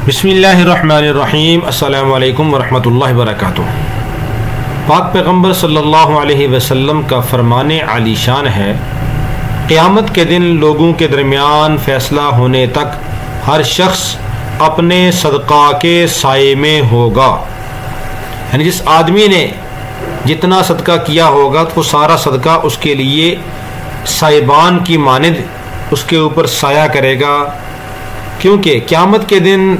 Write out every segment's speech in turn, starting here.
بسم اللہ الرحمن الرحیم۔ السلام علیکم ورحمۃ اللہ وبرکاتہ۔ پاک پیغمبر صلی اللہ علیہ وسلم کا فرمان عالی شان ہے، قیامت کے دن لوگوں کے درمیان فیصلہ ہونے تک ہر شخص اپنے صدقہ کے سائے میں ہوگا، یعنی جس آدمی نے جتنا صدقہ کیا ہوگا تو وہ سارا صدقہ اس کے لیے سائبان کی مانند اس کے اوپر سایہ کرے گا، کیونکہ قیامت کے دن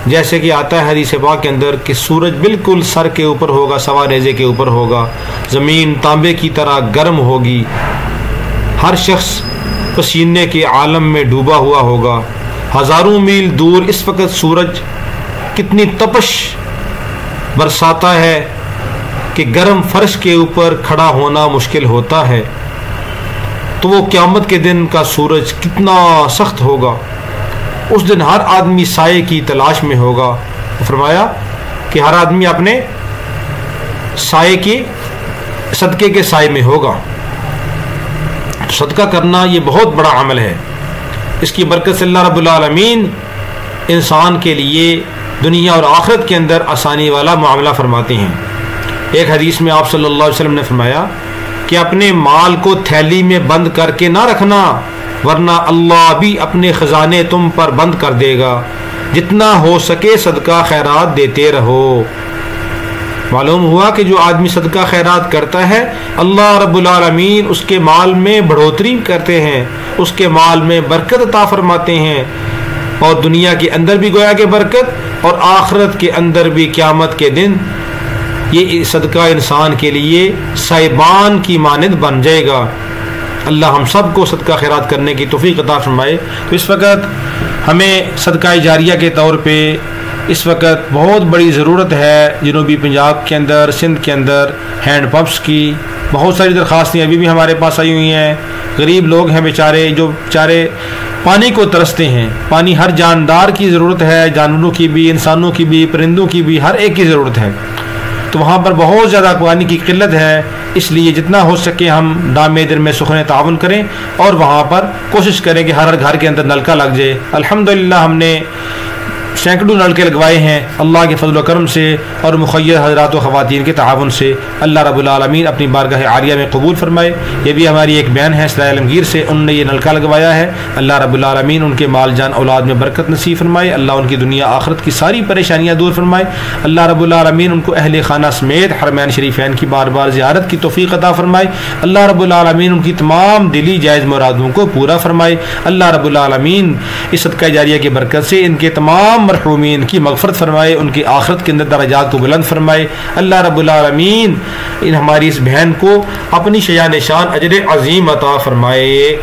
جیسے کہ آتا ہے حدیث پاک کے اندر کہ سورج بالکل سر کے اوپر ہوگا، سوا نیزے کے اوپر ہوگا، زمین تانبے کی طرح گرم ہوگی، ہر شخص پسینے کے عالم میں ڈوبا ہوا ہوگا، ہزاروں میل دور اس وقت سورج کتنی تپش برساتا ہے کہ گرم فرش کے اوپر کھڑا ہونا مشکل ہوتا ہے، تو وہ قیامت کے دن کا سورج کتنا سخت ہوگا۔ اس دن ہر آدمی سائے کی تلاش میں ہوگا۔ فرمایا کہ ہر آدمی اپنے سائے کی صدقے کے سائے میں ہوگا۔ صدقہ کرنا یہ بہت بڑا عمل ہے، اس کی برکت سے اللہ رب العالمین انسان کے لیے دنیا اور آخرت کے اندر آسانی والا معاملہ فرماتے ہیں۔ ایک حدیث میں آپ صلی اللہ علیہ وسلم نے فرمایا کہ اپنے مال کو تھیلی میں بند کر کے نہ رکھنا، ورنہ اللہ بھی اپنے خزانے تم پر بند کر دے گا، جتنا ہو سکے صدقہ خیرات دیتے رہو۔ معلوم ہوا کہ جو آدمی صدقہ خیرات کرتا ہے اللہ رب العالمین اس کے مال میں بڑھوتری کرتے ہیں، اس کے مال میں برکت عطا فرماتے ہیں، اور دنیا کے اندر بھی گویا کہ برکت اور آخرت کے اندر بھی قیامت کے دن یہ صدقہ انسان کے لیے سائبان کی مانند بن جائے گا۔ اللہ ہم سب کو صدقہ خیرات کرنے کی توفیق عطا فرمائے۔ تو اس وقت ہمیں صدقہ جاریہ کے طور پہ اس وقت بہت بڑی ضرورت ہے جنوبی پنجاب کے اندر، سندھ کے اندر ہینڈ پمپس کی۔ بہت ساری درخواستیں ابھی بھی ہمارے پاس آئی ہوئی ہیں۔ غریب لوگ ہیں بیچارے، جو بیچارے پانی کو ترستے ہیں۔ پانی ہر جاندار کی ضرورت ہے، جانوروں کی بھی، انسانوں کی بھی، پرندوں کی بھی، ہر ایک کی ضرورت ہے۔ تو وہاں پر بہت زیادہ پانی کی قلت ہے، اس لیے جتنا ہو سکے ہم ڈامے در میں سخن تعاون کریں اور وہاں پر کوشش کریں کہ ہر گھر کے اندر نلکا لگ جائے۔ الحمدللہ ہم نے سینکڑوں نلکے لگوائے ہیں اللہ کے فضل و کرم سے اور مخیر حضرات و خواتین کے تعاون سے۔ اللہ رب العالمین اپنی بارگاہ عالیہ میں قبول فرمائے۔ یہ بھی ہماری ایک بہن ہے اسرائیل عالمگیر سے، انہوں نے یہ نلکا لگوایا ہے۔ اللہ رب العالمین ان کے مال جان اولاد میں برکت نصیب فرمائے، اللہ ان کی دنیا آخرت کی ساری پریشانیاں دور فرمائے۔ اللہ رب العالمین ان کو اہل خانہ سمیت حرمین شریفین کی بار بار زیارت کی توفیق عطا فرمائے۔ اللہ رب العالمین ان کی تمام دلی جائز مرادوں کو پورا فرمائے۔ اللہ رب العالمین اس صدقہ جاریہ کی برکت سے ان کے تمام مرحومین کی مغفرت فرمائے، ان کی آخرت کے اندر درجات کو بلند فرمائے۔ اللہ رب العالمین ہماری اس بہن کو اپنی شیان شان اجر عظیم عطا فرمائے۔